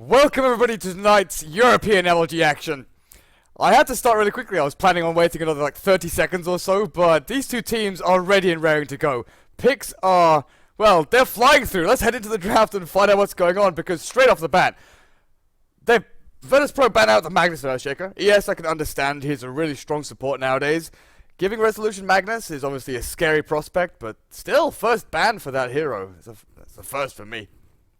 Welcome everybody to tonight's European MLG action. I had to start really quickly. I was planning on waiting another like 30 seconds or so, but these two teams are ready and raring to go. Picks are, well, they're flying through. Let's head into the draft and find out what's going on, because straight off the bat, Virtus Pro ban out the Magnus Rus Speaker. Yes, I can understand he's a really strong support nowadays. Giving Resolution Magnus is obviously a scary prospect, but still, first ban for that hero. It's a first for me.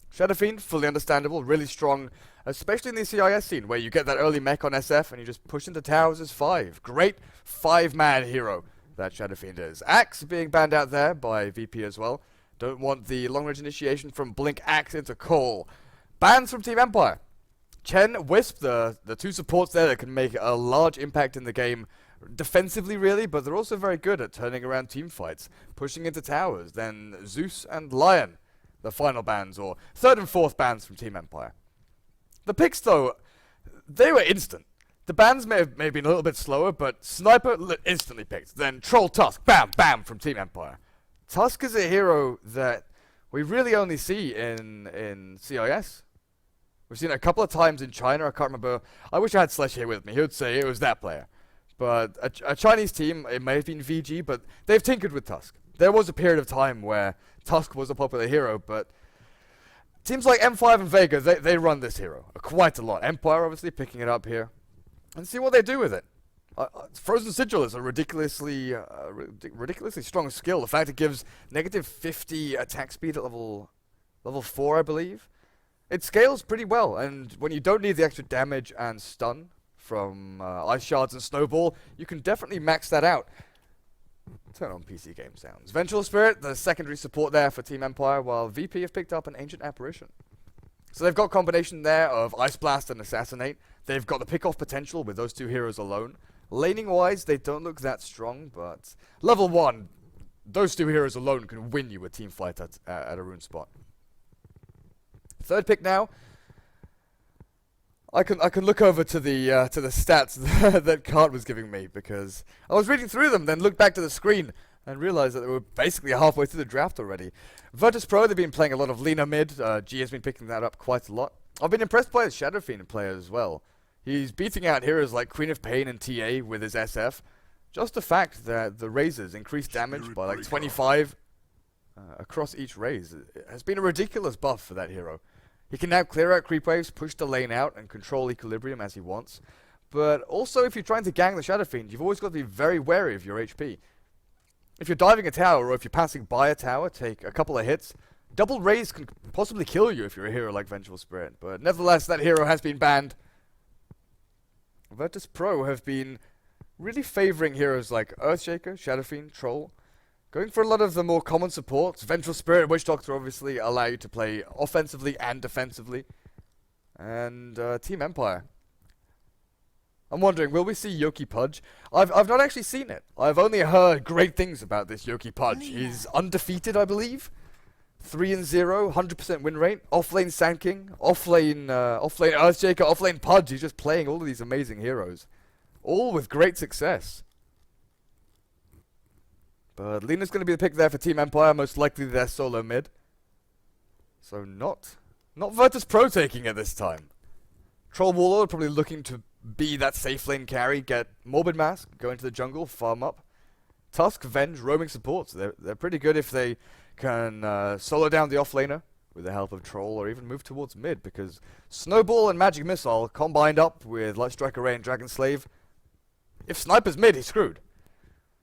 Shadow Fiend, fully understandable, really strong, especially in the CIS scene, where you get that early mech on SF and you just push into towers as 5. Great 5-man hero that Shadow Fiend is. Axe being banned out there by VP as well. Don't want the long-range initiation from Blink Axe into Call. Bans from Team Empire. Chen, Wisp, the two supports there that can make a large impact in the game, defensively really, but they're also very good at turning around team fights, pushing into towers. Then Zeus and Lion, the final bans, or third and fourth bans from Team Empire. The picks, though, they were instant. The bans may have been a little bit slower, but Sniper instantly picked. Then Troll Tusk, bam, bam, from Team Empire. Tusk is a hero that we really only see in CIS. We've seen it a couple of times in China. I can't remember. I wish I had Slesh here with me. He would say it was that player. But a Chinese team, it may have been VG, but they've tinkered with Tusk. There was a period of time where Tusk was a popular hero, but teams like M5 and Vega, they run this hero quite a lot. Empire obviously picking it up here. And see what they do with it. Frozen Sigil is a ridiculously strong skill. The fact it gives negative 50 attack speed at level 4, I believe. It scales pretty well, and when you don't need the extra damage and stun from Ice Shards and Snowball, you can definitely max that out. Turn on PC game sounds. Vengeful Spirit, the secondary support there for Team Empire, while VP have picked up an Ancient Apparition. So they've got a combination there of Ice Blast and Assassinate. They've got the pick-off potential with those two heroes alone. Laning-wise, they don't look that strong, but level 1, those two heroes alone can win you a team fight at a rune spot. Third pick now. I can look over to the stats that Cart was giving me, because I was reading through them, then looked back to the screen and realized that they were basically halfway through the draft already. Virtus Pro, they've been playing a lot of Lina mid. G has been picking that up quite a lot. I've been impressed by his Shadow Fiend player as well. He's beating out heroes like Queen of Pain and TA with his SF. Just the fact that the raises increase damage by like 25 across each raise has been a ridiculous buff for that hero. He can now clear out creep waves, push the lane out, and control equilibrium as he wants. But also, if you're trying to gang the Shadow Fiend, you've always got to be very wary of your HP. If you're diving a tower, or if you're passing by a tower, take a couple of hits. Double raise can possibly kill you if you're a hero like Vengeful Spirit. But nevertheless, that hero has been banned. Virtus Pro have been really favoring heroes like Earthshaker, Shadow Fiend, Troll. Going for a lot of the more common supports. Vengeful Spirit, Witch Doctor obviously allow you to play offensively and defensively. And Team Empire. I'm wondering, will we see Yoki Pudge? I've not actually seen it. I've only heard great things about this Yoki Pudge. He's undefeated, I believe. 3-0, 100% win rate. Offlane Sand King, offlane Earthshaker, offlane Pudge. He's just playing all of these amazing heroes. All with great success. But Lina's going to be the pick there for Team Empire, most likely their solo mid. So not Virtus Pro taking it this time. Troll Warlord probably looking to be that safe lane carry, get Morbid Mask, go into the jungle, farm up. Tusk, Venge, roaming supports. They're pretty good if they can solo down the offlaner with the help of Troll, or even move towards mid, because Snowball and Magic Missile combined up with Light Strike Array and Dragon Slave. If Sniper's mid, he's screwed.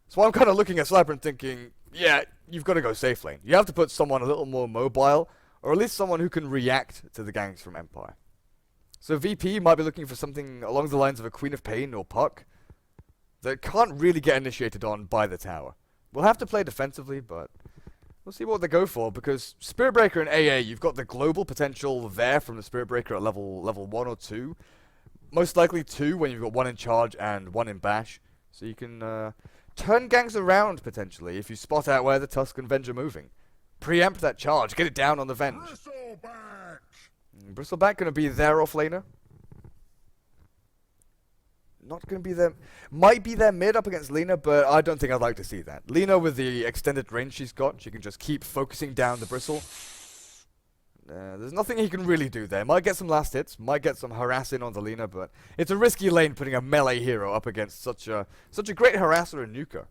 So I'm kind of looking at Sniper and thinking, yeah, you've got to go safe lane. You have to put someone a little more mobile, or at least someone who can react to the ganks from Empire. So VP might be looking for something along the lines of a Queen of Pain or Puck that can't really get initiated on by the tower. We'll have to play defensively, but we'll see what they go for, because Spirit Breaker and AA, you've got the global potential there from the Spirit Breaker at level 1 or 2. Most likely 2 when you've got 1 in charge and 1 in bash. So you can turn gangs around, potentially, if you spot out where the Tusk and Venge are moving. Preempt that charge, get it down on the Venge. Bristleback going to be their offlaner. Not going to be their... Might be their mid up against Lina, but I don't think I'd like to see that. Lina, with the extended range she's got, she can just keep focusing down the Bristle. There's nothing he can really do there. Might get some last hits, might get some harassing on the Lina, but it's a risky lane putting a melee hero up against such a great harasser and nuker.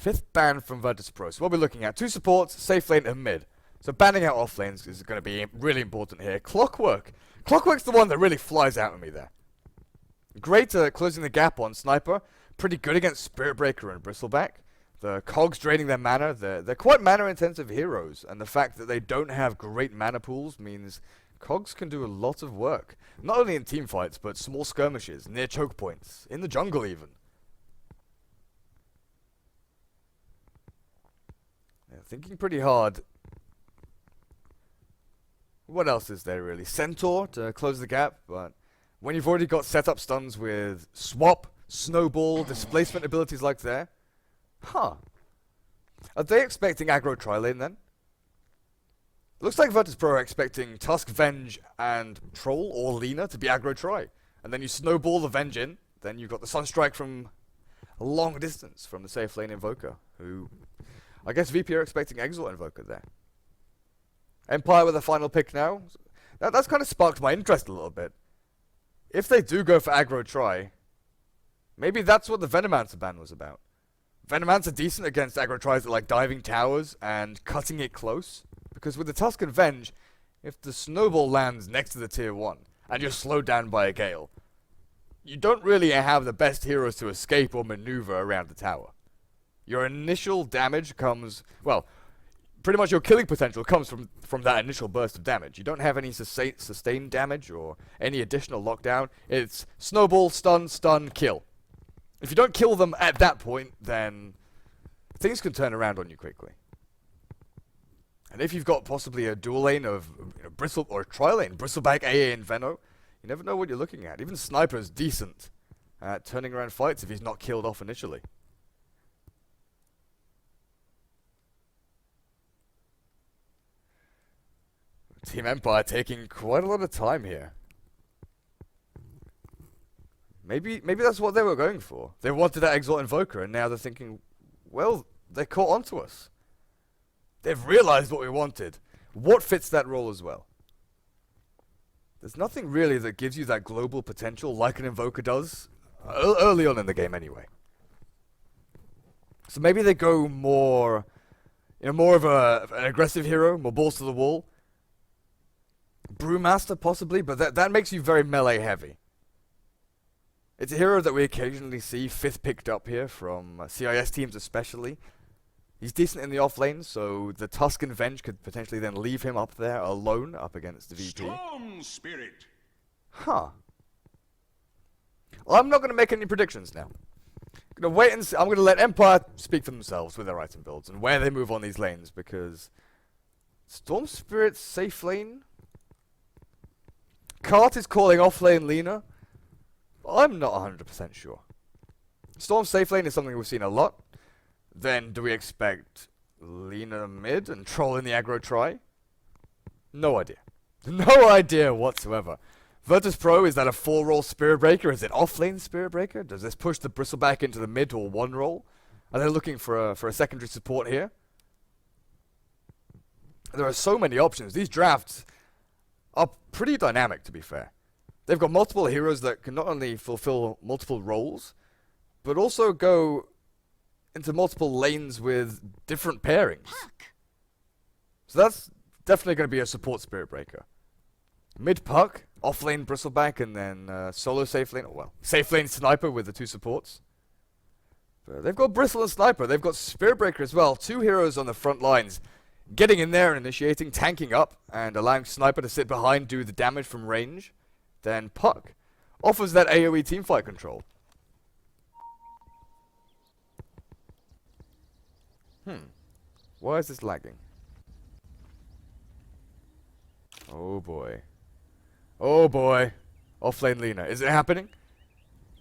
5th ban from Virtus Pro. So what we're looking at, 2 supports, safe lane and mid. So banning out off lanes is going to be really important here. Clockwork. Clockwork's the one that really flies out at me there. Great at closing the gap on Sniper. Pretty good against Spirit Breaker and Bristleback. The cogs draining their mana. They're quite mana-intensive heroes, and the fact that they don't have great mana pools means cogs can do a lot of work. Not only in team fights, but small skirmishes, near choke points, in the jungle even. They're thinking pretty hard. What else is there really? Centaur to close the gap, but when you've already got setup stuns with Swap, Snowball, displacement abilities like there. Huh. Are they expecting aggro tri-lane then? Looks like Virtus Pro are expecting Tusk, Venge, and Troll or Lina to be aggro tri. And then you snowball the Venge in, then you've got the Sunstrike from a long distance from the safe lane Invoker, who I guess VP are expecting Exalt Invoker there. Empire with a final pick now. That's kind of sparked my interest a little bit. If they do go for aggro tri, maybe that's what the Venomancer ban was about. Venomancer decent against aggro tries that like diving towers and cutting it close. Because with the Tusk and Venge, if the snowball lands next to the tier 1 and you're slowed down by a gale, you don't really have the best heroes to escape or maneuver around the tower. Your initial damage comes, well, pretty much your killing potential comes from that initial burst of damage. You don't have any sustained damage or any additional lockdown. It's snowball, stun, stun, kill. If you don't kill them at that point, then things can turn around on you quickly. And if you've got possibly a dual lane of Bristle or a tri-lane, Bristleback, AA, and Veno, you never know what you're looking at. Even Sniper's decent at turning around fights if he's not killed off initially. Team Empire taking quite a lot of time here. Maybe that's what they were going for. They wanted that Exalt Invoker, and now they're thinking, well, they caught on to us. They've realized what we wanted. What fits that role as well? There's nothing really that gives you that global potential like an Invoker does, early on in the game anyway. So maybe they go more, more of an aggressive hero, more balls to the wall. Brewmaster possibly, but that makes you very melee heavy. It's a hero that we occasionally see 5th picked up here from CIS teams especially. He's decent in the off lane, so the Tusk and Venge could potentially then leave him up there alone up against the VP. Storm Spirit. Huh. Well, I'm not going to make any predictions now. I'm going to wait and see. I'm going to let Empire speak for themselves with their item builds and where they move on these lanes, because Storm Spirit's safe lane. Cart is calling off lane Lina. I'm not 100% sure. Storm safe lane is something we've seen a lot. Then do we expect Lina mid and Troll in the aggro tri? No idea. No idea whatsoever. Virtus Pro, is that a 4-roll Spirit Breaker? Is it off-lane Spirit Breaker? Does this push the Bristleback into the mid or 1-roll? Are they looking for a secondary support here? There are so many options. These drafts are pretty dynamic, to be fair. They've got multiple heroes that can not only fulfill multiple roles, but also go into multiple lanes with different pairings. So that's definitely going to be a support Spirit Breaker. Mid Puck, off lane Bristleback, and then solo safe lane, well, safe lane Sniper with the 2 supports. But they've got Bristle and Sniper, they've got Spirit Breaker as well, 2 heroes on the front lines. Getting in there and initiating, tanking up, and allowing Sniper to sit behind, do the damage from range. Then Puck offers that AoE teamfight control. Why is this lagging? Oh boy. Oh boy. Offlane Lina. Is it happening?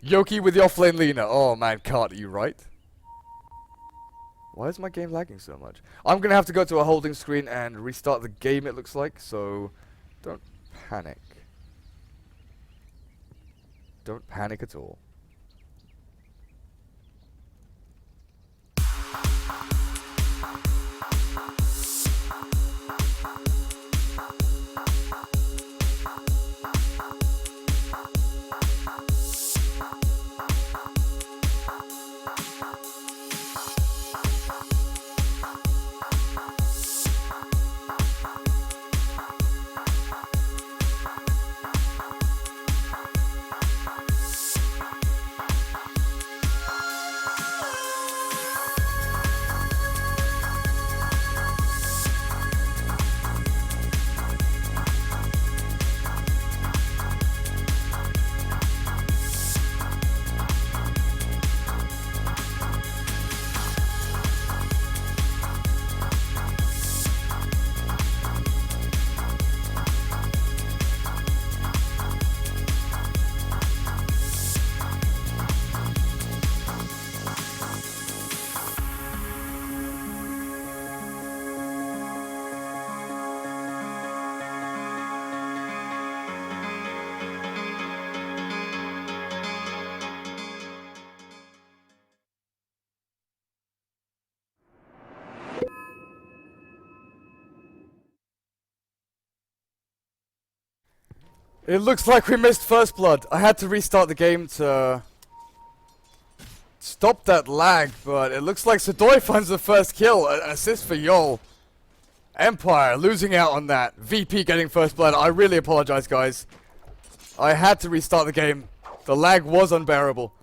Yoki with the offlane Lina. Oh man, Cart, are you right? Why is my game lagging so much? I'm gonna have to go to a holding screen and restart the game, it looks like, so don't panic. Don't panic at all. It looks like we missed first blood. I had to restart the game to stop that lag, but it looks like Sadoy finds the first kill. An assist for Yol. Empire losing out on that. VP getting first blood. I really apologize, guys. I had to restart the game. The lag was unbearable.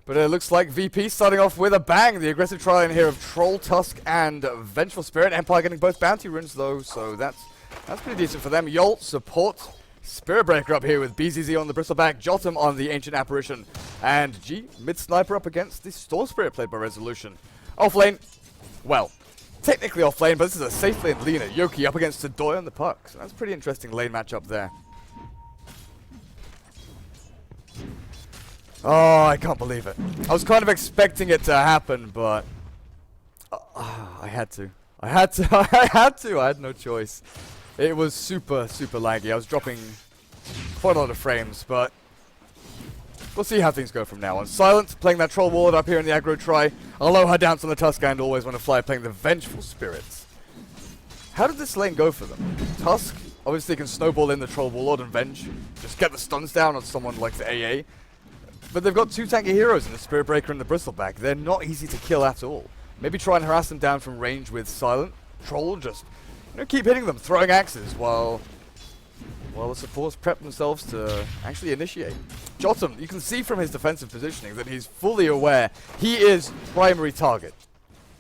But it looks like VP starting off with a bang. The aggressive trial in here of Troll, Tusk, and Vengeful Spirit. Empire getting both bounty runes, though, so that's pretty decent for them. Yolt, support. Spirit Breaker up here with BZZ on the Bristleback. Jotum on the Ancient Apparition. And G, mid-sniper up against the Storm Spirit played by Resolution. Off lane. Well, technically off lane, but this is a safe lane Lina. Yoki up against Sadoy on the puck. So that's a pretty interesting lane matchup there. Oh, I can't believe it. I was kind of expecting it to happen, but I had to. I had no choice. It was super, super laggy. I was dropping quite a lot of frames, but we'll see how things go from now on. Silent, playing that Troll Ward up here in the aggro try. Aloha dance on the Tusk and always want to fly, playing the Vengeful Spirits. How did this lane go for them? Tusk obviously can snowball in the Troll Warlord and Venge. Just get the stuns down on someone like the AA. But they've got two tanky heroes in the Spirit Breaker and the Bristleback. They're not easy to kill at all. Maybe try and harass them down from range with Silent. Troll just, keep hitting them, throwing axes while the supports prep themselves to actually initiate. Jotum, you can see from his defensive positioning that he's fully aware he is primary target.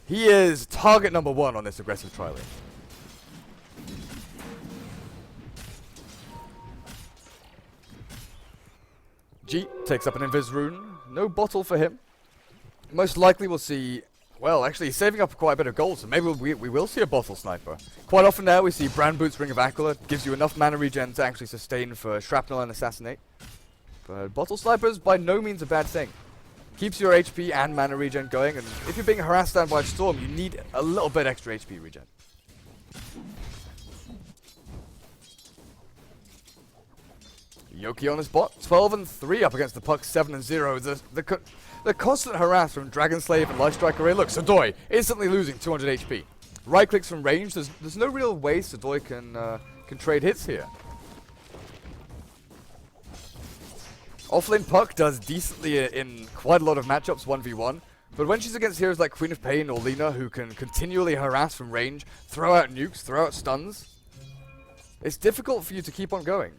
He is target number one on this aggressive trial. G takes up an Invis rune. No bottle for him. Most likely we'll see... Well, actually, he's saving up quite a bit of gold, so maybe we will see a bottle sniper. Quite often now we see Brand Boots Ring of Aquila. Gives you enough mana regen to actually sustain for Shrapnel and Assassinate. But bottle snipers, by no means a bad thing. Keeps your HP and mana regen going, and if you're being harassed down by a storm, you need a little bit extra HP regen. Yoki on his bot, 12 and 3 up against the puck, 7 and 0. The constant harass from Dragon Slave and Life Striker. Look, Sadoy instantly losing 200 HP. Right clicks from range. There's no real way Sadoy can trade hits here. Offlane puck does decently in quite a lot of matchups 1v1, but when she's against heroes like Queen of Pain or Lina, who can continually harass from range, throw out nukes, throw out stuns, it's difficult for you to keep on going.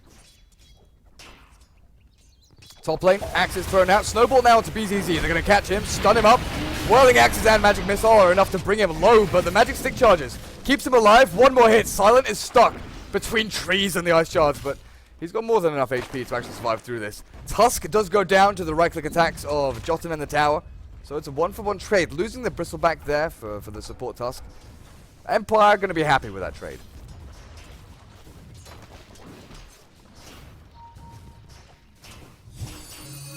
Top lane, axe is thrown out. Snowball now to BZZ. They're going to catch him, stun him up. Whirling axes and magic missile are enough to bring him low, but the magic stick charges. Keeps him alive. One more hit. Silent is stuck between trees and the ice shards, but he's got more than enough HP to actually survive through this. Tusk does go down to the right-click attacks of Jotum in the tower, so it's a one-for-one trade. Losing the Bristleback there for the support Tusk. Empire going to be happy with that trade.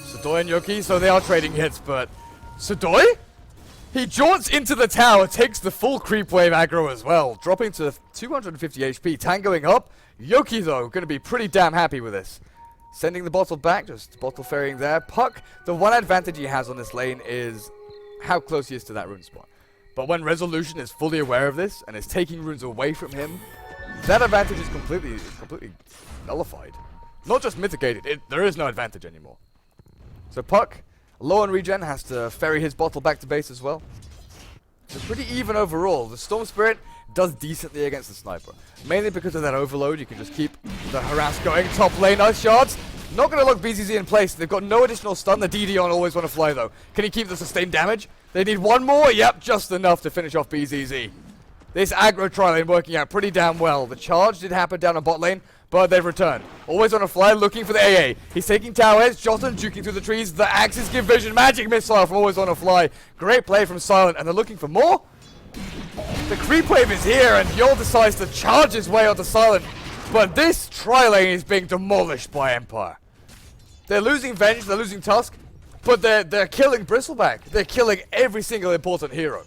Sadoy and Yoki, so they are trading hits, but Sadoy? He jaunts into the tower, takes the full creep wave aggro as well, dropping to 250 HP, tangoing up. Yoki, though, going to be pretty damn happy with this. Sending the bottle back, just bottle ferrying there. Puck, the one advantage he has on this lane is how close he is to that rune spot. But when Resolution is fully aware of this and is taking runes away from him, that advantage is completely nullified. Not just mitigated, there is no advantage anymore. So Puck, low on regen, has to ferry his bottle back to base as well. So pretty even overall. The Storm Spirit does decently against the Sniper. Mainly because of that overload, you can just keep the harass going. Top lane, Ice Shards. Not going to lock BZZ in place. They've got no additional stun. The DD on always want to fly though. Can he keep the sustained damage? They need one more. Yep, just enough to finish off BZZ. This aggro tri lane working out pretty damn well. The charge did happen down on bot lane, but they've returned. Always on a fly, looking for the AA. He's taking tower heads, Jotum juking through the trees. The axes give vision. Magic missile from Always on a fly. Great play from Silent, and they're looking for more. The creep wave is here, and Yol decides to charge his way onto Silent. But this tri lane is being demolished by Empire. They're losing Venge, they're losing Tusk, but they're killing Bristleback. They're killing every single important hero.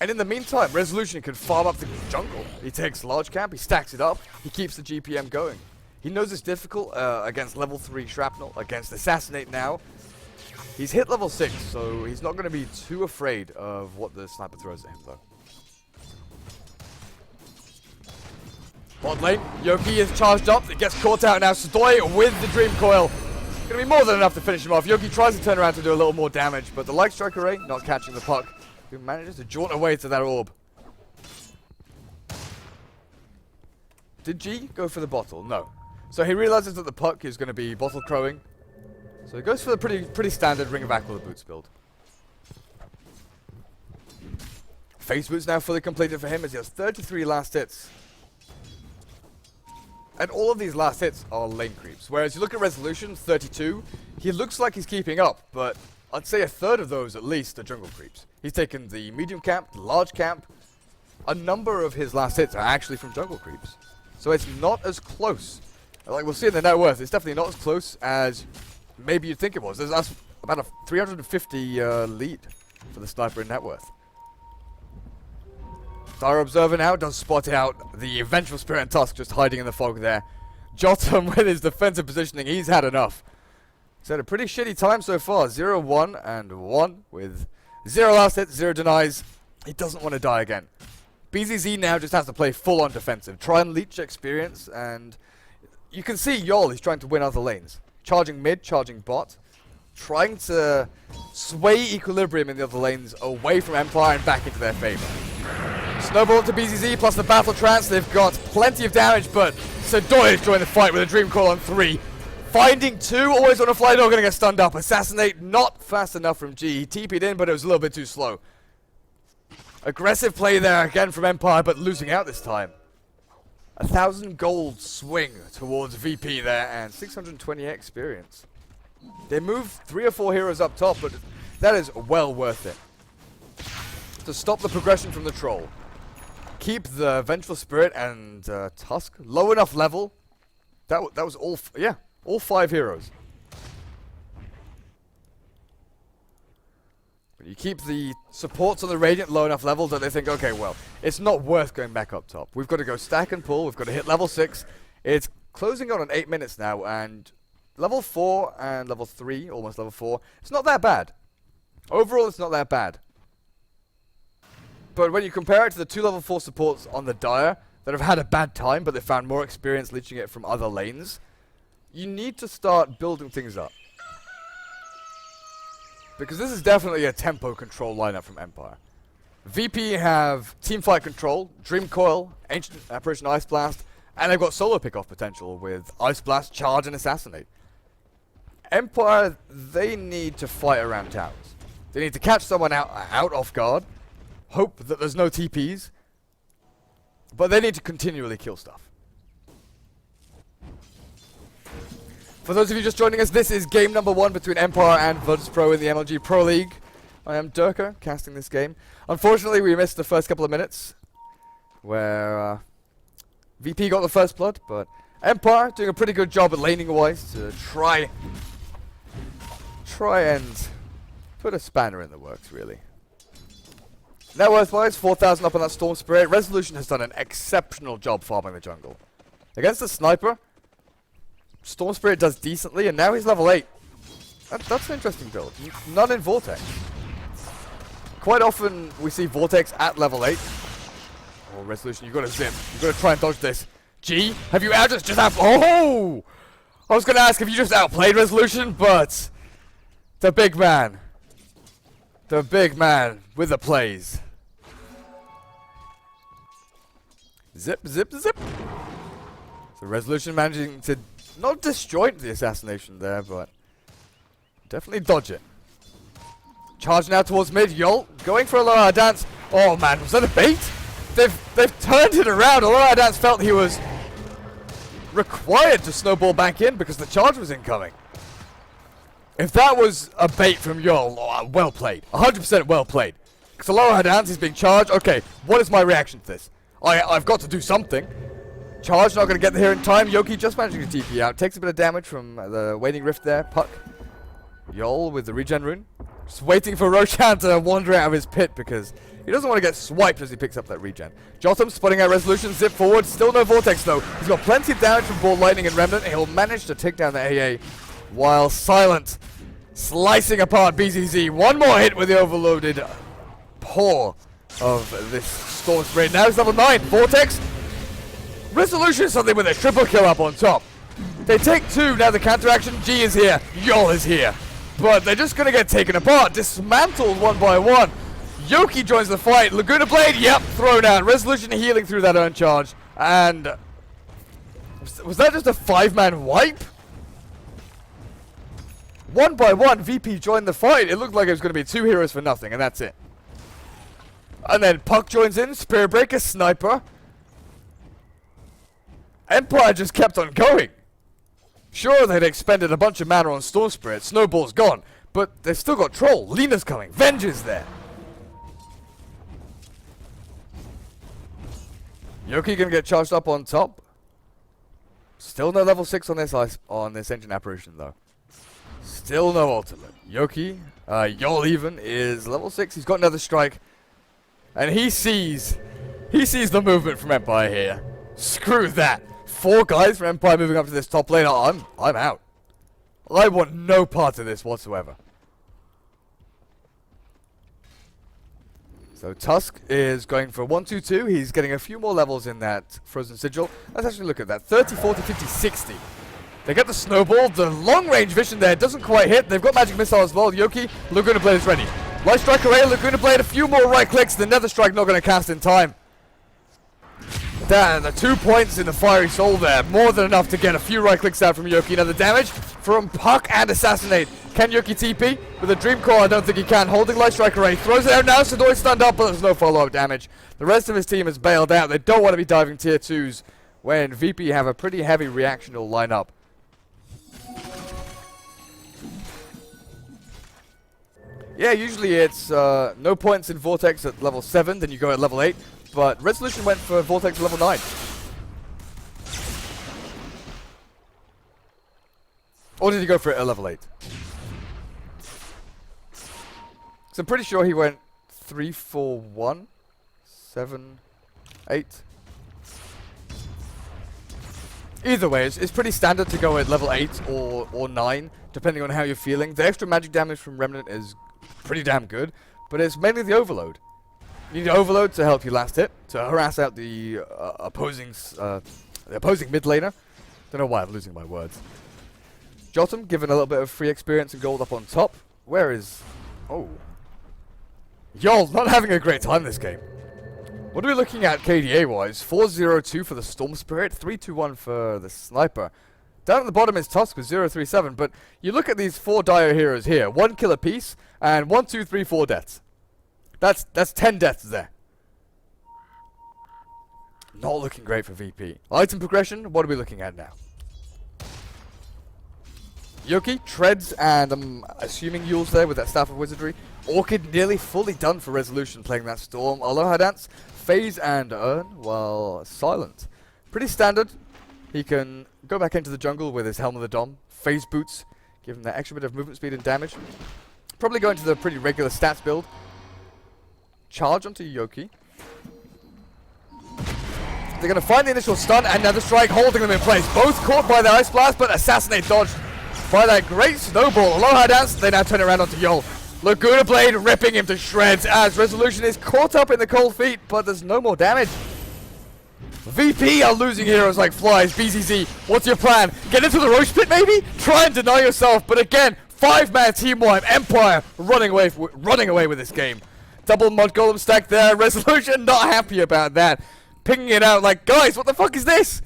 And in the meantime, Resolution can farm up the jungle. He takes large camp, he stacks it up, he keeps the GPM going. He knows it's difficult against level 3 Shrapnel, against Assassinate now. He's hit level 6, so he's not going to be too afraid of what the sniper throws at him though. Bot lane, Yogi is charged up, it gets caught out now. Sudoi with the Dream Coil. Gonna be more than enough to finish him off. Yogi tries to turn around to do a little more damage, but the Light Strike Array not catching the puck. Who manages to jaunt away to that orb. Did G go for the bottle? No. So he realizes that the puck is going to be bottle crowing. So he goes for the pretty standard Ring of Aquila boots build. Phase boots now fully completed for him as he has 33 last hits. And all of these last hits are lane creeps. Whereas you look at Resolution, 32, he looks like he's keeping up, but I'd say a third of those at least are jungle creeps. He's taken the medium camp, the large camp. A number of his last hits are actually from jungle creeps. So it's not as close. Like we'll see in the net worth, it's definitely not as close as maybe you'd think it was. That's about a 350 lead for the sniper in net worth. Dire Observer now does spot out the Vengeful Spirit and Tusk just hiding in the fog there. Jotum with his defensive positioning, he's had enough. He's had a pretty shitty time so far. 0-1 and 1 with 0 last hits, 0 denies. He doesn't want to die again. BZZ now just has to play full on defensive. Try and leech experience, and you can see Yol, he's trying to win other lanes. Charging mid, charging bot. Trying to sway equilibrium in the other lanes away from Empire and back into their favor. Snowball to BZZ plus the Battle Trance. They've got plenty of damage, but Sudoi has joined the fight with a Dream Call on 3. Finding 2, always on a fly door, gonna get stunned up. Assassinate, not fast enough from G. He TP'd in, but it was a little bit too slow. Aggressive play there again from Empire, but losing out this time. 1,000 gold swing towards VP there, and 620 experience. They move 3 or 4 heroes up top, but that is well worth it. To stop the progression from the troll. Keep the Vengeful Spirit and Tusk low enough level. That was all, yeah, all 5 heroes. But you keep the supports on the Radiant low enough level that they think, okay, well, it's not worth going back up top. We've got to go stack and pull. We've got to hit level 6. It's closing on 8 minutes now, and level 4 and level 3, almost level 4, it's not that bad. Overall, it's not that bad. But when you compare it to the 2 level 4 supports on the Dire that have had a bad time, but they found more experience leeching it from other lanes, you need to start building things up. Because this is definitely a tempo control lineup from Empire. VP have teamfight control, Dream Coil, Ancient Apparition Ice Blast, and they've got solo pick-off potential with Ice Blast, Charge, and Assassinate. Empire, they need to fight around towers. They need to catch someone out off guard, hope that there's no TPs, but they need to continually kill stuff. For those of you just joining us, this is game number 1 between Empire and Virtus.pro in the MLG Pro League. I am Durka, casting this game. Unfortunately, we missed the first couple of minutes, where VP got the first blood, but Empire doing a pretty good job at laning-wise to try and put a spanner in the works, really. Net worth-wise, 4,000 up on that Storm Spirit. Resolution has done an exceptional job farming the jungle. Against the Sniper, Storm Spirit does decently, and now he's level 8. That's an interesting build. None in Vortex. Quite often, we see Vortex at level 8. Oh, Resolution, you've got to zip. You've got to try and dodge this. G, have you just oh! I was going to ask if you just outplayed Resolution, but the big man with the plays. Zip, zip, zip. So Resolution managing to not disjoint the assassination there, but definitely dodge it. Charge now towards mid. Yol going for a low dance. Oh man, was that a bait? They've turned it around. Low dance felt he was required to snowball back in because the charge was incoming. If that was a bait from Yol, oh, well played. 100% well played. Because the lower dance is being charged. Okay, what is my reaction to this? I've got to do something. Charge, not going to get here in time. Yoki just managing to TP out. Takes a bit of damage from the Waning Rift there. Puck. Yol with the regen rune. Just waiting for Roshan to wander out of his pit because he doesn't want to get swiped as he picks up that regen. Jotum spotting out Resolution. Zip forward. Still no Vortex though. He's got plenty of damage from Ball Lightning and Remnant. He'll manage to take down the AA while Silent slicing apart BZZ. One more hit with the overloaded paw of this Storm Spirit. Now he's level 9. Vortex. Resolution suddenly with a triple kill up on top. They take 2, now the counteraction, G is here, Yol is here. But they're just gonna get taken apart, dismantled one by one. Yoki joins the fight, Laguna Blade, yep, thrown out. Resolution healing through that urn charge. And was that just a 5-man wipe? One by one, VP joined the fight. It looked like it was going to be 2 heroes for nothing, and that's it. And then Puck joins in, Spirit Breaker, Sniper. Empire just kept on going. Sure, they'd expended a bunch of mana on Storm Spirit, Snowball's gone, but they've still got Troll, Lena's coming, Venge is there. Yoki gonna get charged up on top. Still no level 6 on this Ancient Apparition though. Still no ultimate. Yoki, Yol even, is level 6. He's got another strike. And he sees the movement from Empire here. Screw that. 4 guys from Empire moving up to this top lane. I'm out. I want no part of this whatsoever. So Tusk is going for 1-2-2. He's getting a few more levels in that Frozen Sigil. Let's actually look at that. 30, 40, 50, 60. They get the Snowball. The long-range vision there doesn't quite hit. They've got Magic Missile as well. Yoki, Laguna Blade is ready. Light Strike away, Laguna Blade, a few more right clicks. The Nether Strike not going to cast in time. Damn, the 2 points in the Fiery Soul there. More than enough to get a few right clicks out from Yoki. Now the damage from Puck and Assassinate. Can Yoki TP? With a Dream Core, I don't think he can. Holding Light Strike array. Throws it out now. Sadoi's stunned up, but there's no follow-up damage. The rest of his team has bailed out. They don't want to be diving tier 2s when VP have a pretty heavy reactional lineup. Yeah, usually it's no points in Vortex at level 7, then you go at level 8. But Resolution went for Vortex level 9. Or did he go for it at level 8? So I'm pretty sure he went 3, 4, 1, 7, 8. Either way, it's pretty standard to go at level 8 or 9, depending on how you're feeling. The extra magic damage from Remnant is pretty damn good, but it's mainly the overload. You need overload to help you last hit, to harass out the opposing mid laner. Don't know why I'm losing my words. Jotum given a little bit of free experience and gold up on top. Where is... Oh. Yol's not having a great time this game. What are we looking at KDA-wise? 4-0-2 for the Storm Spirit, 3-2-1 for the Sniper. Down at the bottom is Tusk with 0-3-7, but you look at these 4 dire heroes here. 1 kill apiece, and 1, 2, 3, 4 deaths. That's 10 deaths there. Not looking great for VP. Item progression, what are we looking at now? Yoki, Treads, and I'm assuming Yule's there with that Staff of Wizardry. Orchid nearly fully done for Resolution playing that Storm. Aloha Dance, Phase, and Urn, while Silent. Pretty standard. He can go back into the jungle with his Helm of the Dom. Phase Boots, give him that extra bit of movement speed and damage. Probably go into the pretty regular stats build. Charge onto Yoki. They're going to find the initial stun and Nether Strike, holding them in place. Both caught by the Ice Blast, but Assassinate dodged by that great Snowball. Aloha Dance, they now turn around onto Yol. Laguna Blade ripping him to shreds as Resolution is caught up in the cold feet, but there's no more damage. VP are losing heroes like flies. BZZ, what's your plan? Get into the roast pit maybe? Try and deny yourself, but again, 5-man team wipe. Empire running away with this game. Double Mud Golem stack there. Resolution not happy about that. Pinging it out like, guys, what the fuck is this?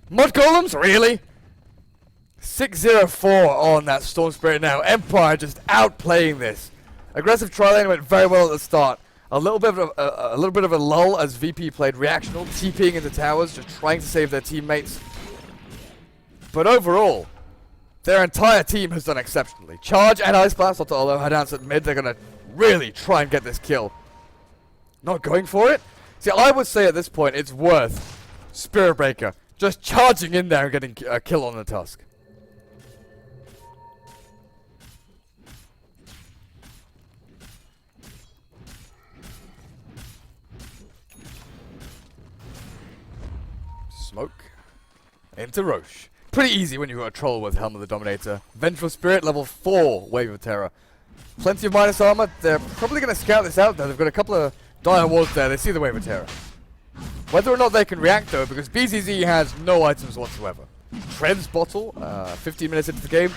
Mud Golems? Really? 6-0-4 on that Storm Spirit now. Empire just outplaying this. Aggressive tri-lane went very well at the start. A little bit of a lull as VP played reactional, TPing into towers, just trying to save their teammates. But overall, their entire team has done exceptionally. Charge and Ice Blast onto Aloha Dance at mid. They're going to really try and get this kill. Not going for it? See, I would say at this point it's worth Spirit Breaker just charging in there and getting a kill on the Tusk. Smoke into Roche. Pretty easy when you've got a troll with Helm of the Dominator. Vengeful Spirit, level 4, Wave of Terror. Plenty of minus armor. They're probably going to scout this out though. They've got a couple of dire walls there. They see the Wave of Terror. Whether or not they can react though, because BZZ has no items whatsoever. Trends bottle, 15 minutes into the game,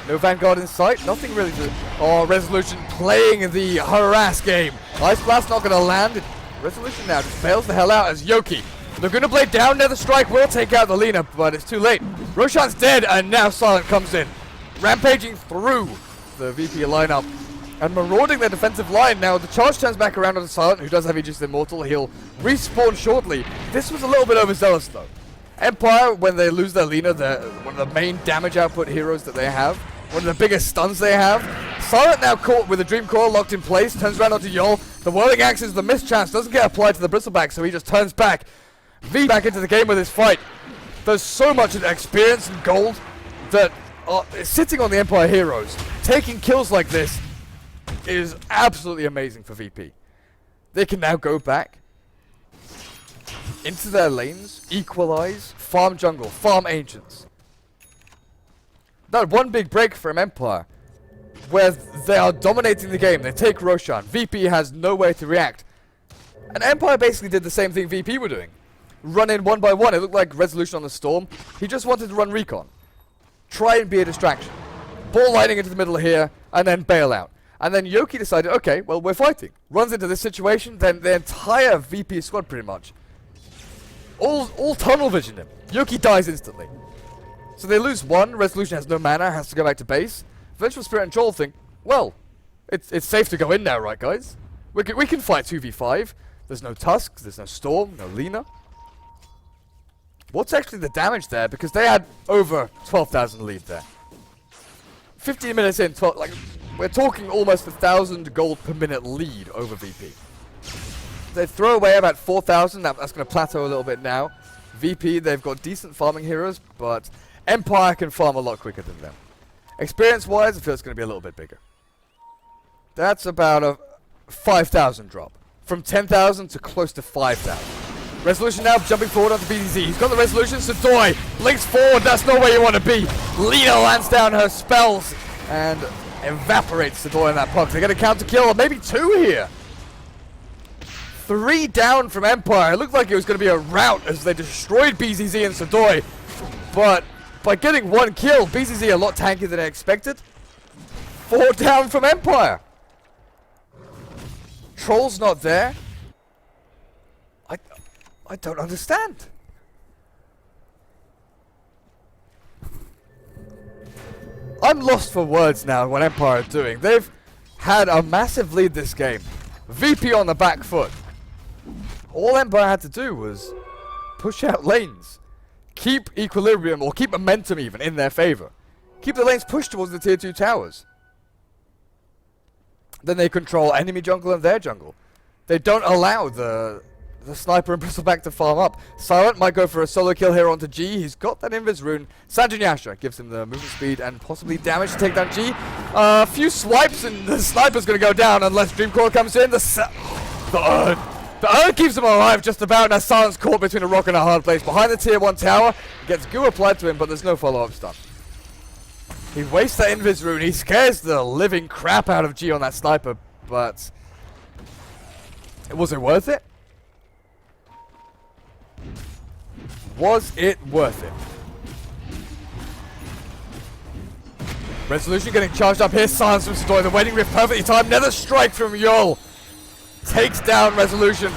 no Vanguard in sight, nothing really to... Oh, Resolution playing the harass game. Ice Blast not gonna land. Resolution now just bails the hell out as Yoki. Laguna Blade down, Nether Strike will take out the Lina, but it's too late. Roshan's dead, and now Silent comes in. Rampaging through the VP lineup and marauding their defensive line. Now the charge turns back around onto Silent, who does have Aegis Immortal. He'll respawn shortly. This was a little bit overzealous though. Empire, when they lose their Lina, they're one of the main damage output heroes that they have. One of the biggest stuns they have. Silent now caught with a Dream Coil locked in place, turns around onto Yol. The Whirling Axe is the mischance, doesn't get applied to the Bristleback, so he just turns back. V back into the game with his fight. There's so much experience and gold that is sitting on the Empire heroes. Taking kills like this is absolutely amazing for VP. They can now go back into their lanes, equalize, farm jungle, farm ancients. That one big break from Empire, where they are dominating the game. They take Roshan. VP has no way to react. And Empire basically did the same thing VP were doing. Run in one by one. It looked like Resolution on the Storm. He just wanted to run recon. Try and be a distraction. Ball lining into the middle here, and then bail out. And then Yoki decided, okay, well, we're fighting. Runs into this situation, then the entire VP squad pretty much all tunnel vision him. Yoki dies instantly. So they lose one. Resolution has no mana, has to go back to base. Vengeful Spirit and Joel think, well, it's safe to go in now, right, guys? We can fight 2v5. There's no Tusks, there's no Storm, no Lina. What's actually the damage there? Because they had over 12,000 lead there. 15 minutes in, we're talking almost 1,000 gold per minute lead over VP. They throw away about 4,000. That's going to plateau a little bit now. VP, they've got decent farming heroes, but Empire can farm a lot quicker than them. Experience-wise, I feel it's going to be a little bit bigger. That's about a 5,000 drop. From 10,000 to close to 5,000. Resolution now jumping forward onto BZZ. He's got the Resolution. Sadoy blinks forward. That's not where you want to be. Lina lands down her spells and evaporates Sadoy in that puck. They get a counter kill, or maybe two here. 3 down from Empire. It looked like it was going to be a rout as they destroyed BZZ and Sadoy. But by getting 1 kill, BZZ a lot tankier than I expected. 4 down from Empire. Troll's not there. I don't understand. I'm lost for words now what Empire are doing. They've had a massive lead this game. VP on the back foot. All Empire had to do was push out lanes. Keep equilibrium, or keep momentum even, in their favor. Keep the lanes pushed towards the tier 2 towers. Then they control enemy jungle and their jungle. They don't allow the sniper and bristleback to farm up. Silent might go for a solo kill here onto G. He's got that invis rune. Sanjin Yasha gives him the movement speed and possibly damage to take down G. A few swipes and the sniper's going to go down unless Dreamcore comes in. The Urn keeps him alive just about. Now Silent's caught between a rock and a hard place. Behind the tier 1 tower. Gets goo applied to him, but there's no follow-up stun. He wastes that invis rune. He scares the living crap out of G on that sniper, but was it worth it? Was it worth it? Resolution getting charged up here. Silence from Sadoy. The Wedding Rift perfectly timed. Nether Strike from Yol. Takes down Resolution.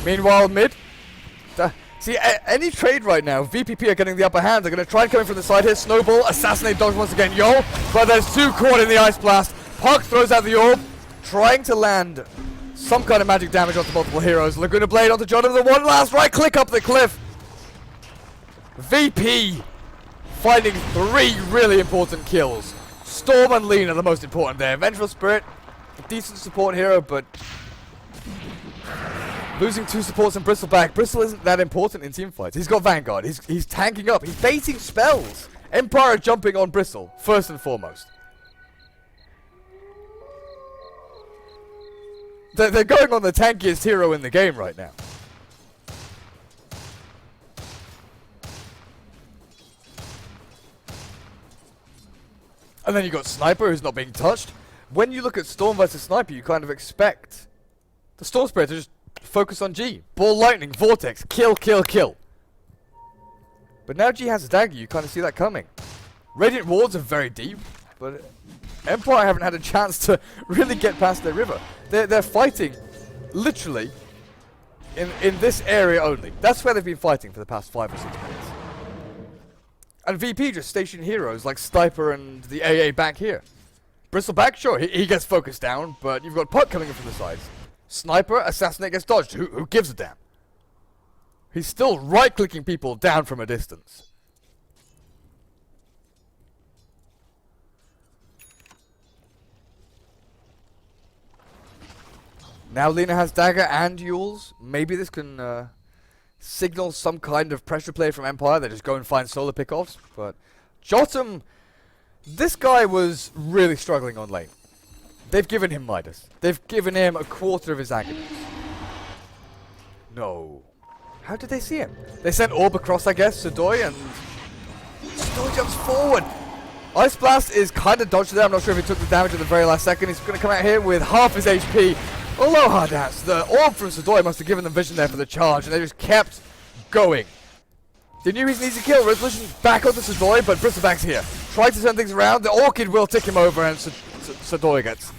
Meanwhile, mid. See, any trade right now, VPP are getting the upper hand. They're going to try and come in from the side here. Snowball, assassinate dodge once again. Yol, but there's 2 caught in the Ice Blast. Puck throws out the orb, trying to land some kind of magic damage onto multiple heroes. Laguna Blade onto Joindota. The one last right click up the cliff. VP finding 3 really important kills. Storm and Lina the most important there. Vengeful Spirit, a decent support hero, but losing 2 supports and Bristleback. Bristle isn't that important in teamfights. He's got Vanguard. He's tanking up. He's baiting spells. Empire jumping on Bristle, first and foremost. They're going on the tankiest hero in the game right now. And then you got Sniper, who's not being touched. When you look at Storm versus Sniper, you kind of expect the Storm Spirit to just focus on G. Ball lightning, vortex, kill, kill, kill. But now G has a dagger, you kind of see that coming. Radiant wards are very deep, but Empire haven't had a chance to really get past their river. They're fighting, literally, in this area only. That's where they've been fighting for the past 5 or 6 minutes. And VP just stationed heroes like Sniper and the AA back here. Bristleback, sure, he gets focused down, but you've got Puck coming in from the sides. Sniper, Assassinate gets dodged. Who gives a damn? He's still right-clicking people down from a distance. Now Lina has dagger and Yules. Maybe this can signal some kind of pressure play from Empire. They just go and find solo pickoffs. But Jotum, this guy was really struggling on lane. They've given him Midas. They've given him a quarter of his agonies. No. How did they see him? They sent Orb across, I guess, Sadoy, and Sadoy jumps forward. Ice Blast is kind of dodged there. I'm not sure if he took the damage at the very last second. He's going to come out here with half his HP. Aloha dance. The Orb from Sadoy must have given them vision there for the charge, and they just kept going. They knew he's an easy kill. Resolution back onto Sadoy, but Bristleback's here. Tried to turn things around. The Orchid will tick him over, and Sadoy gets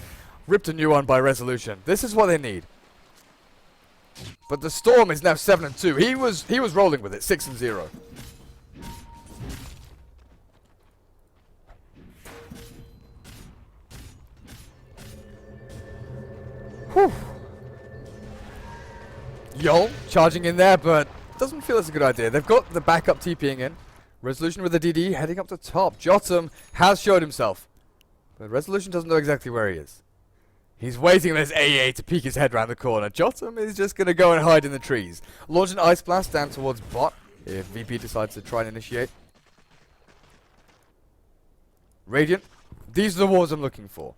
ripped a new one by Resolution. This is what they need. But the Storm is now 7-2. He was rolling with it, 6-0. Whew. Yol charging in there, but doesn't feel it's a good idea. They've got the backup TPing in. Resolution with the DD heading up to top. Jotum has showed himself, but Resolution doesn't know exactly where he is. He's waiting on his AA to peek his head round the corner. Jotum is just going to go and hide in the trees. Launch an Ice Blast down towards bot if VP decides to try and initiate. Radiant. These are the wards I'm looking for.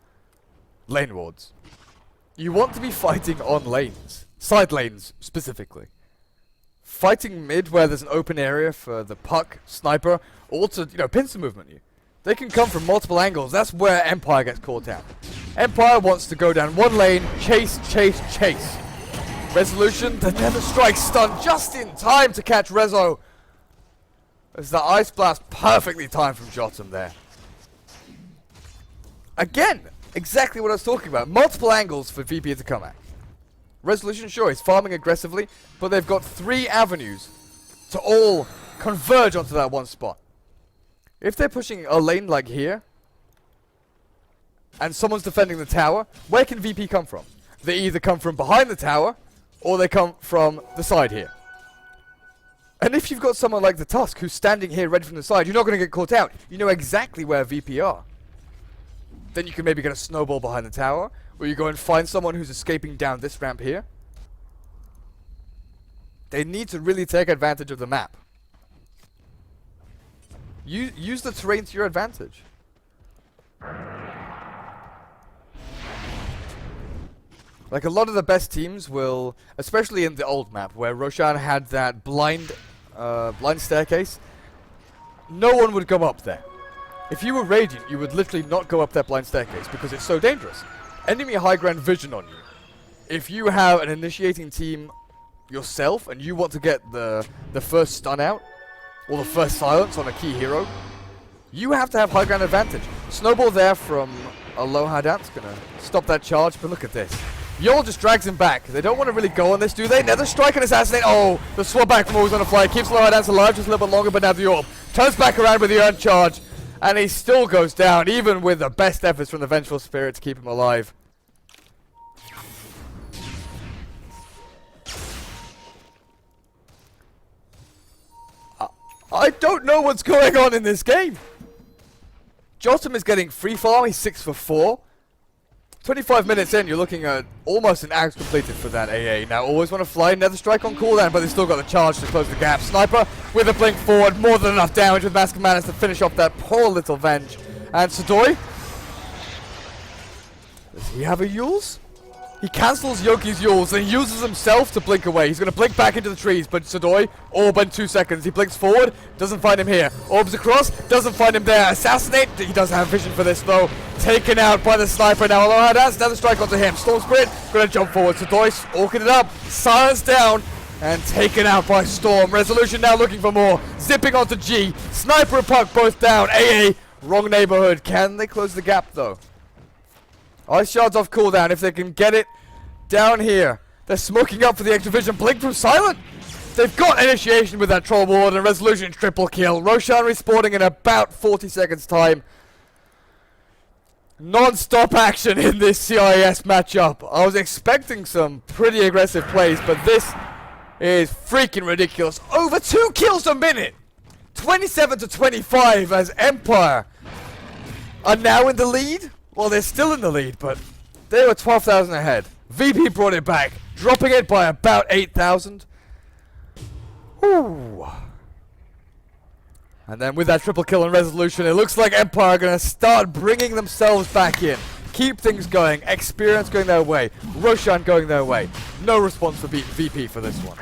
Lane wards. You want to be fighting on lanes. Side lanes, specifically. Fighting mid where there's an open area for the Puck, Sniper, or to, pincer movement you. They can come from multiple angles. That's where Empire gets caught down. Empire wants to go down one lane, chase, chase, chase. Resolution, the Nether Strike stun just in time to catch Rezo. As the Ice Blast perfectly timed from Jotum there. Again, exactly what I was talking about. Multiple angles for VP to come at. Resolution, sure, he's farming aggressively, but they've got 3 avenues to all converge onto that one spot. If they're pushing a lane like here, and someone's defending the tower, where can VP come from? They either come from behind the tower, or they come from the side here. And if you've got someone like the Tusk who's standing here ready from the side, you're not going to get caught out. You know exactly where VP are. Then you can maybe get a snowball behind the tower, or you go and find someone who's escaping down this ramp here. They need to really take advantage of the map. Use the terrain to your advantage. Like a lot of the best teams will, especially in the old map where Roshan had that blind staircase, no one would go up there. If you were Radiant, you would literally not go up that blind staircase because it's so dangerous. Enemy high ground vision on you. If you have an initiating team yourself and you want to get the first stun out, or the first silence on a key hero, you have to have high ground advantage. Snowball there from Aloha Dance, gonna stop that charge, but look at this. Yol just drags him back. They don't want to really go on this, do they? Nether Strike and Assassinate. Oh, the swap back from always on the fly. Keeps Aloha Dance alive just a little bit longer, but now the Orb turns back around with the Earned Charge, and he still goes down, even with the best efforts from the Vengeful Spirit to keep him alive. I don't know what's going on in this game. Jotum is getting free farm. He's 6 for 4. 25 minutes in, you're looking at almost an axe completed for that AA. Now, always want to fly Nether Strike on cooldown, but they've still got the charge to close the gap. Sniper with a blink forward, more than enough damage with Mask of Madness to finish off that poor little Venge. And Sadoy, does he have a Yules? He cancels Yoki's Yules and uses himself to blink away. He's going to blink back into the trees, but Sodoi, orb in 2 seconds. He blinks forward, doesn't find him here. Orbs across, doesn't find him there. Assassinate, he doesn't have vision for this though. Taken out by the sniper now. Although that's another strike onto him. Storm Spirit, going to jump forward. Sodoi, orking it up, silenced down, and taken out by Storm. Resolution now looking for more. Zipping onto G. Sniper and Puck both down. AA, wrong neighborhood. Can they close the gap though? Ice Shard's off cooldown. If they can get it down here. They're smoking up for the extra vision. Blink from Silent. They've got initiation with that Troll Ward and Resolution triple kill. Roshan respawning in about 40 seconds time. Non-stop action in this CIS matchup. I was expecting some pretty aggressive plays, but this is freaking ridiculous. Over 2 kills a minute. 27 to 25 as Empire are now in the lead. Well, they're still in the lead, but they were 12,000 ahead. VP brought it back, dropping it by about 8,000. Ooh. And then with that triple kill and Resolution, it looks like Empire are going to start bringing themselves back in. Keep things going. Experience going their way. Roshan going their way. No response for VP for this one.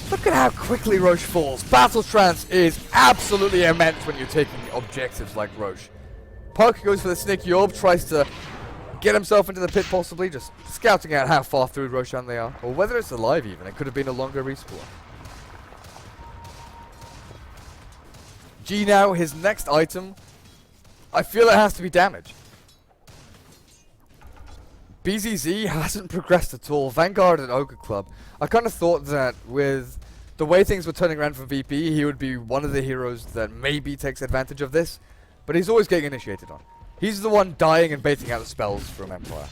Look at how quickly Roche falls. Battle Trance is absolutely immense when you're taking objectives like Roche. Puck goes for the sneaky orb, tries to get himself into the pit possibly, just scouting out how far through Roshan they are. Or whether it's alive even, it could have been a longer respawn. G now, his next item, I feel it has to be damage. BZZ hasn't progressed at all. Vanguard and Ogre Club. I kind of thought that with the way things were turning around for VP, he would be one of the heroes that maybe takes advantage of this. But he's always getting initiated on. He's the one dying and baiting out the spells from Empire.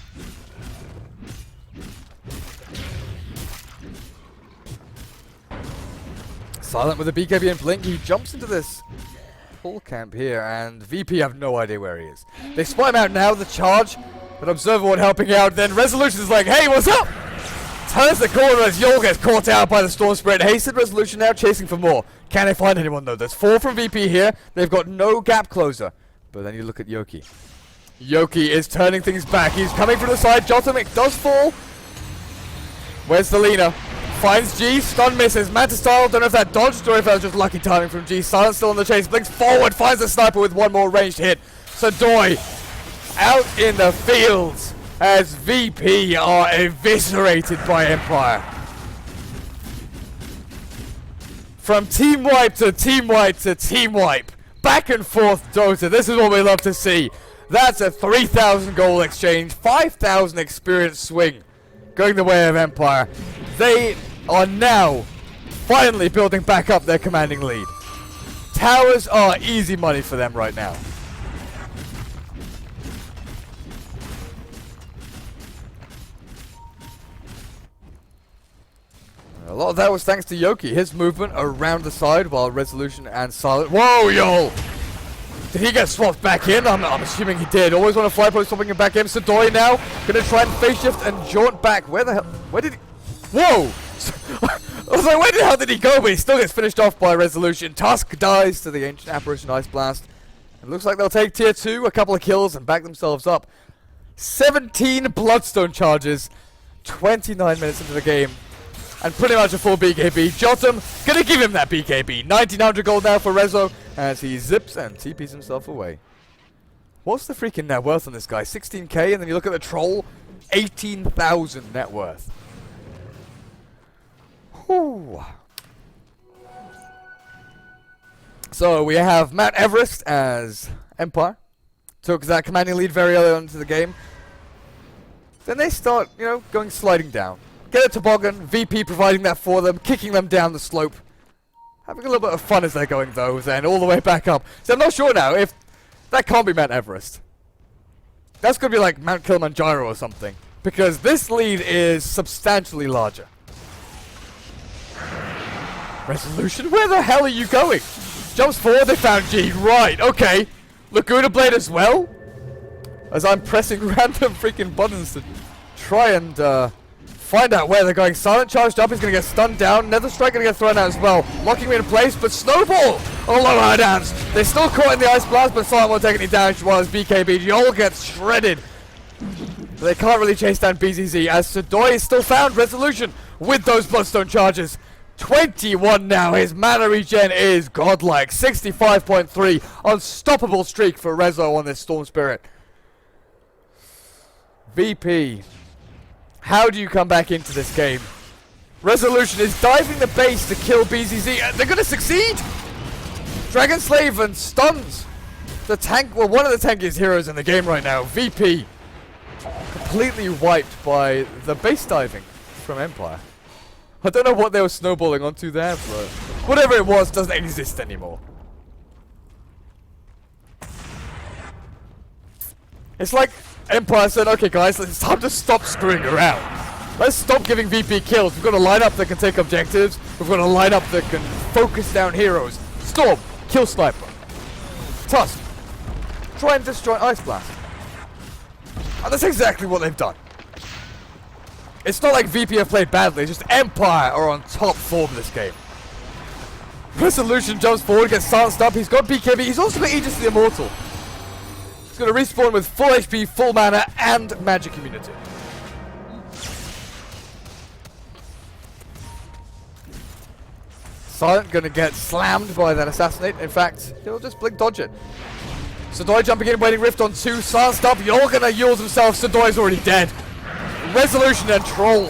Silent with a BKB and Blink. He jumps into this full camp here, and VP have no idea where he is. They spot him out now, the charge, but Observer Ward helping out. Then Resolution is like, hey, what's up? Turns the corner as Yol gets caught out by the Storm Spirit. Hasted Resolution now chasing for more. Can they find anyone though? There's 4 from VP here. They've got no gap closer. But then you look at Yoki. Yoki is turning things back. He's coming from the side. Jotomic does fall. Where's the Lina? Finds G. Stun misses. Manta Style. Don't know if that dodged or if that was just lucky timing from G. Silent still on the chase. Blinks forward. Finds the sniper with one more ranged hit. Sodoi out in the fields as VP are eviscerated by Empire. From team wipe to team wipe to team wipe. Back and forth Dota. This is what we love to see. That's a 3,000 goal exchange. 5,000 experience swing going the way of Empire. They are now finally building back up their commanding lead. Towers are easy money for them right now. A lot of that was thanks to Yoki. His movement around the side while Resolution and Silent... Whoa, yo! Did he get swapped back in? I'm assuming he did. Always on a fly post, swapping him back in. Sodoi now gonna try and face shift and jaunt back. Where the hell? Where did he... Whoa! I was like, where the hell did he go? But he still gets finished off by Resolution. Tusk dies to the Ancient Apparition Ice Blast. It looks like they'll take tier 2, a couple of kills, and back themselves up. 17 Bloodstone charges. 29 minutes into the game. And pretty much a full BKB. Jotum gonna give him that BKB. 1900 gold now for Rezo as he zips and TPs himself away. What's the freaking net worth on this guy? 16k, and then you look at the troll, 18,000 net worth. Whew. So we have Mount Everest as Empire. Took that commanding lead very early on into the game. Then they start, going sliding down. Get a toboggan, VP providing that for them, kicking them down the slope. Having a little bit of fun as they're going though, then all the way back up. So I'm not sure now if that can't be Mount Everest. That's going to be like Mount Kilimanjaro or something. Because this lead is substantially larger. Resolution, where the hell are you going? Jumps forward, they found G. Right, okay. Laguna Blade as well? As I'm pressing random freaking buttons to try and... find out where they're going. Silent charged up, he's going to get stunned down. Nether Strike going to get thrown out as well. Locking him in place, but Snowball on low high downs. They're still caught in the Ice Blast, but Silent won't take any damage while his BKB. Joel gets shredded. But they can't really chase down BZZ as Sadoy is still found. Resolution with those Bloodstone charges. 21 now. His mana regen is godlike. 65.3. Unstoppable streak for Rezo on this Storm Spirit. VP. How do you come back into this game? Resolution is diving the base to kill BZZ. And they're going to succeed. Dragon Slave and stuns the tank. Well, one of the tankiest heroes in the game right now. VP. Completely wiped by the base diving from Empire. I don't know what they were snowballing onto there, but whatever it was doesn't exist anymore. It's like Empire said, okay guys, it's time to stop screwing around. Let's stop giving VP kills. We've got a lineup that can take objectives. We've got a lineup that can focus down heroes. Storm, kill Sniper. Tusk, try and destroy Ice Blast. And that's exactly what they've done. It's not like VP have played badly, it's just Empire are on top form this game. Resolution jumps forward, gets silenced up, he's got BKB, he's also got Aegis the Immortal. He's going to respawn with full HP, full mana, and magic immunity. Silent going to get slammed by that Assassinate. In fact, he'll just blink dodge it. Sadoy jumping in, waiting Rift on 2. Silenced up, you're going to Yules himself. Sadoy's already dead. Resolution and Troll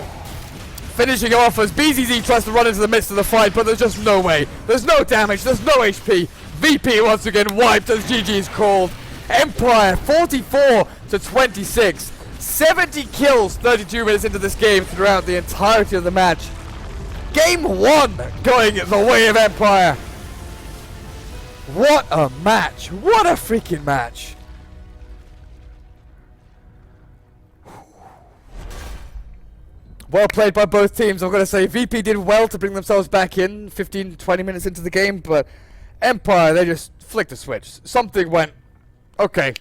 finishing off as BZZ tries to run into the midst of the fight, but there's just no way. There's no damage, there's no HP. VP once again wiped as GG is called. Empire 44 to 26. 70 kills 32 minutes into this game throughout the entirety of the match. Game 1 going the way of Empire. What a match. What a freaking match. Well played by both teams. I'm going to say VP did well to bring themselves back in 15 to 20 minutes into the game, but Empire, they just flicked a switch. Something went, okay,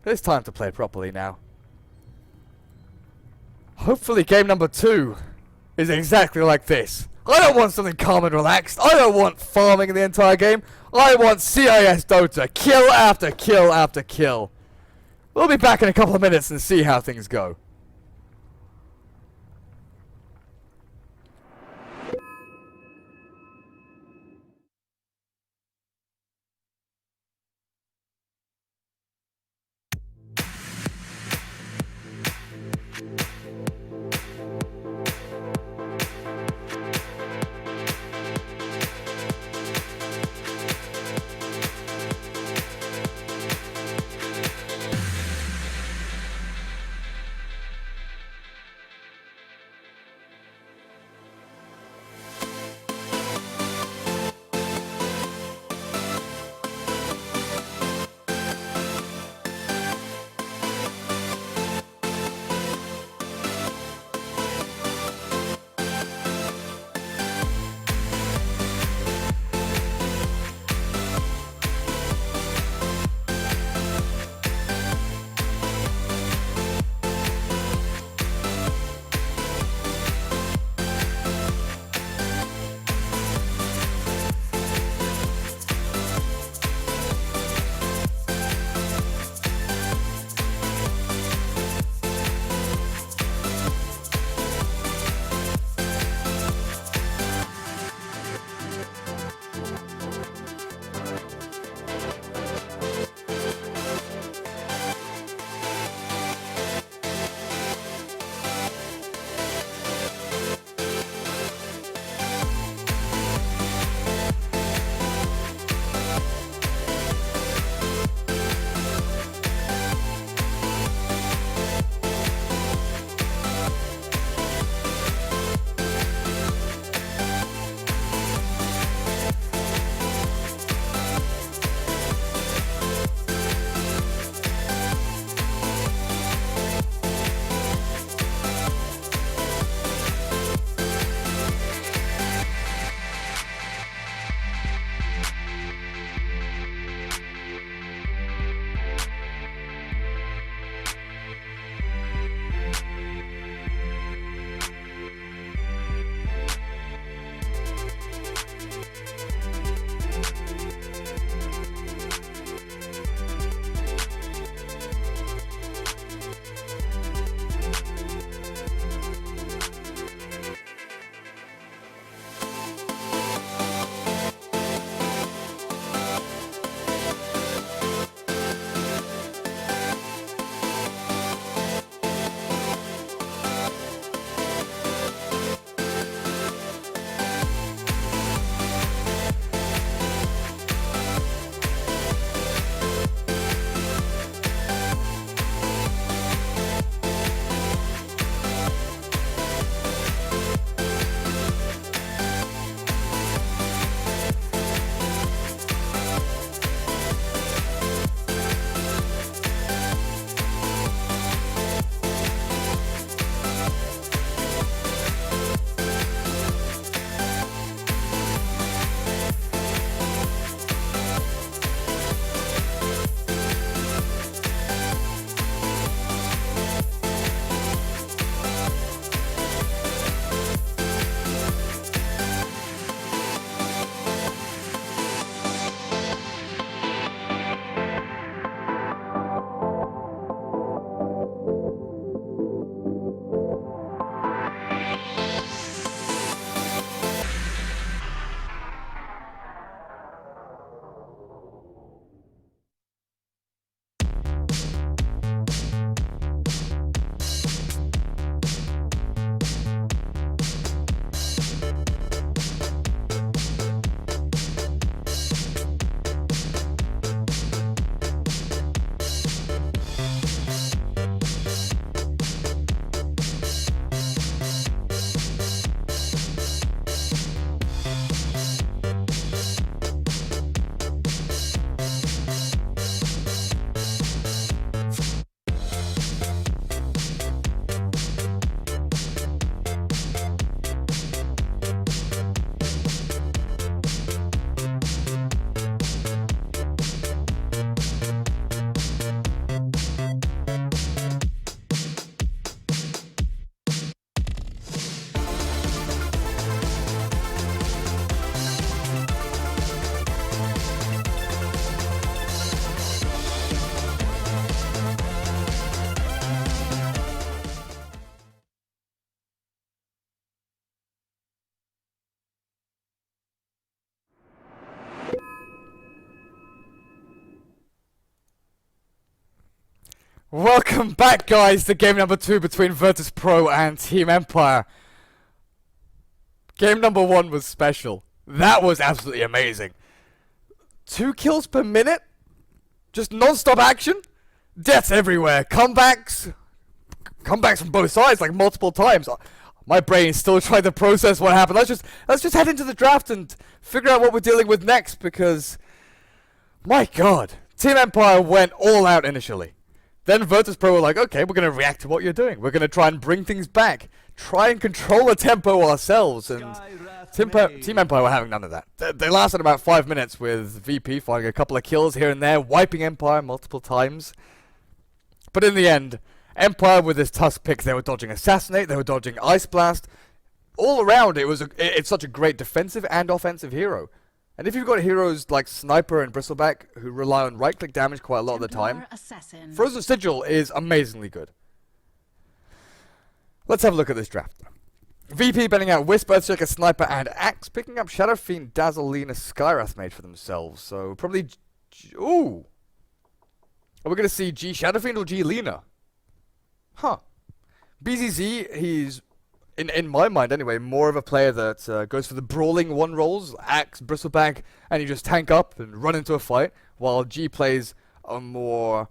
it's time to play properly now. Hopefully game number 2 is exactly like this. I don't want something calm and relaxed. I don't want farming the entire game. I want CIS Dota. Kill after kill after kill. We'll be back in a couple of minutes and see how things go. Welcome back, guys, to game number 2 between Virtus Pro and Team Empire. Game number 1 was special. That was absolutely amazing. 2 kills per minute? Just non-stop action? Deaths everywhere. Comebacks from both sides, like multiple times. My brain's still trying to process what happened. Let's just head into the draft and figure out what we're dealing with next, because my god, Team Empire went all out initially. Then Virtus Pro were like, okay, we're going to react to what you're doing. We're going to try and bring things back. Try and control the tempo ourselves. And Team Empire were having none of that. They lasted about 5 minutes with VP finding a couple of kills here and there, wiping Empire multiple times. But in the end, Empire with this Tusk pick, they were dodging Assassinate, they were dodging Ice Blast. All around, it's such a great defensive and offensive hero. And if you've got heroes like Sniper and Bristleback who rely on right-click damage quite a lot of the time, Frozen Sigil is amazingly good. Let's have a look at this draft. VP betting out Wisp, Earthshaker, Sniper, and Axe, picking up Shadow Fiend, Dazzle, Lina, Skywrath Mage for themselves. So probably... Ooh! Are we going to see G Shadow Fiend or G Lina? Huh. BZZ, he's... In my mind, anyway, more of a player that goes for the brawling one rolls, Axe, Bristleback, and you just tank up and run into a fight, while G plays a more